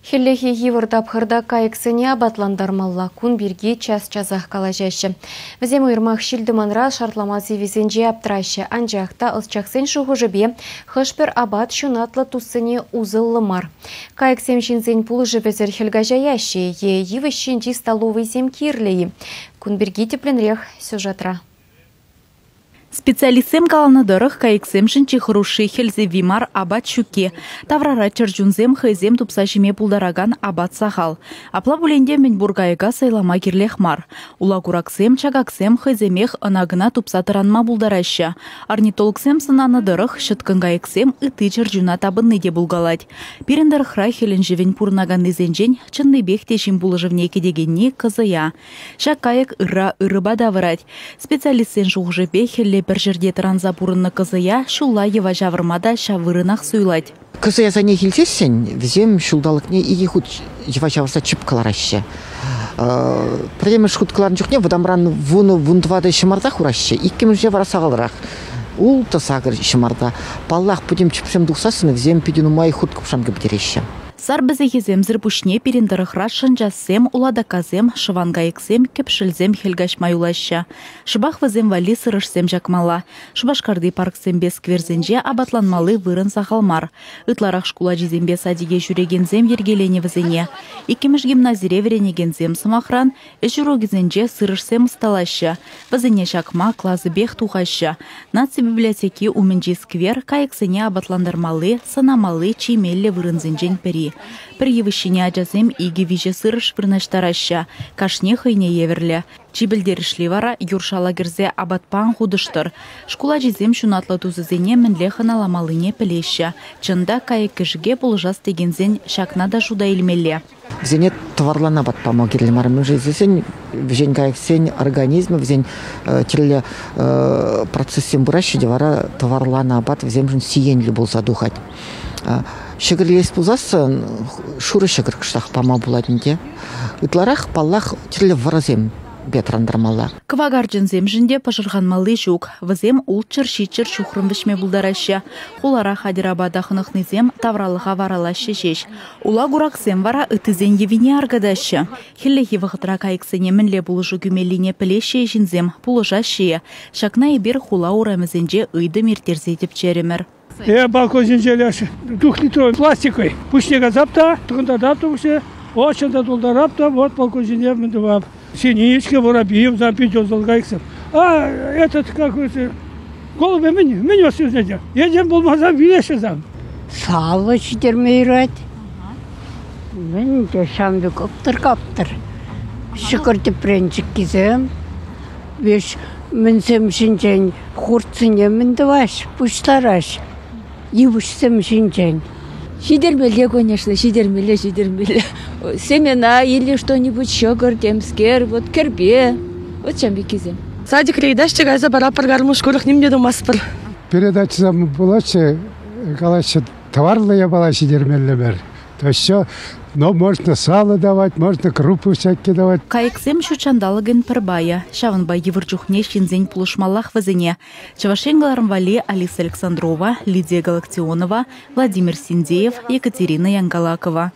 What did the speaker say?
Хеллехи хивырдап хырда кайыксыне абатландармалла кун бирги час-часах калажашы. Візем уйрмах шилдіманра шартламасы визенже аптырайшы. Анжақта ылчақсын шуғыжыбе хышпер абат шунатлы туссыне узыллы мар. Кайыксем шинзен пулы жібезір хелгажаяшы, еві шинчи столовый зем кирлейі. Кун бирги тепленрех сюжетра. Специалистсем каланадырых кайыксем шинчи хруши хелзе вимар абат шуке. Таврара чыржунзем хайзем тупса жиме пулдараган абат сахал. Апла буленде мен бургайга сайлама кирлех мар. Ула кураксем чагаксем хайземех анагына тупса таранма булдараща. Орнитологсем сынанадырых шыткын кайыксем ыты чыржуна табынныде булгалать. Пирендырыхра хелен живень пурнаган незенжен чынны бехте жим булыжывне кедегенне кызыя. Шак кайык ырыба давырать. Специалистсен жуғжыбе хелле бір жерде таранза пурынны кызыя шулла ева жавырмада шавырынақ суйлать. Кызыя за не хилсесен, візем шулдалықне иге худ ева жавырса чып калараща. Пірдеміш худ каларын жүхне вадамран вуны вундвады шымарда хураща, иккеміш жевара сағалырақ. Ул тасагыр шымарда. Паллах пудем чыпшем дұқсасыны візем пидену май худ купшамғы бідереща. Сар бізегезем зірпушне перендіріхра шынжасем, уладаказем, шывангайықсем, кепшілзем хелгаш маюлаща. Шыбах візем вали сырышсем жакмала. Шыбашкарды парксем без кверзенже абатланмалы вырын сағалмар. Ытларақ шкула жезембе садиге жүрегензем ергелене візене. Икеміш гимназире веренегензем сымахран, эшурогезенже сырышсем сталаща. Візене шакма клазы бех тухаща. Наци библиотеки уменжи сквер, кайықсене абатландармалы, санамалы чимелле вырынзенжен пери. Бір евішіне ажазем иге виже сырыш вырнаштараща, кашне хайне еверлі. Чибілдерішлі вара юршала кірзе абатпан худыштыр. Шкула жезем шунатлы тузызене мінле ханаламалыне пілеща. Чында кайық кішіге бұл жас дегензен шакнада жуда илмелі. Візене товарлана батпама керлімар. Мы жезесен візен кайықсен организмі, візен терлі процессен бұращы девара товарлана абат візем жын сиенлі бұл задухать. Шыгырлес пулзасы шуры шыгыр кыштақ пама буладынде. Ытларах паллах терлі варазем бетрандармалла. Квагарджын земжінде пажырғанмалы жүк. Візем ұл чыр-шичыр шухрын вішме бұлдараща. Хулара хадирабадақынық незем тавралыға варалашы жеш. Ула гураксем вара үтізен евіне аргадаща. Хиллехи вғытра кайықсене мінле бұлыжы күмеліне пілеше жінзем бұлыжащие. Шакна ебер хула урамызенже ұйды мертерзе деп черемір. Балкон зенжелеші 2-литровый пластиковый. Пушнега запта, тұғында дапты бұшы. Очында долдарапта, вот балкон зенжел міндівап. Синички, воробьев, запить оздалгайксып. Этот какой-то... Голубы мені осы өзнеде. Едем болмазам, вилеші зам. Салы шидермейрат. Мен жашамды көптір. Шықырды пренчик кезем. Веш мінсем шинчен хурцыне міндіваш, пұштараш. Евушсем шинчен. Шидермеле, конечно, шидермеле. Семена или что-нибудь щегор, темскер, вот кербе. Вот чем бекизем. Садик рейдаш чагайза бара паргармуш курых ним деду маспыр. Передача булачы, калачы товарлая была шидермеллемер. То есть все, но можно сало давать, можно крупу всякие давать. Кайыксем шучандалыгын пырбая. Шавынбай евырчухне шинзень пулышмаллах вазене. Чавашенгаларым вали Алиса Александрова, Лидия Галактионова, Владимир Синдеев, Екатерина Янгалакова.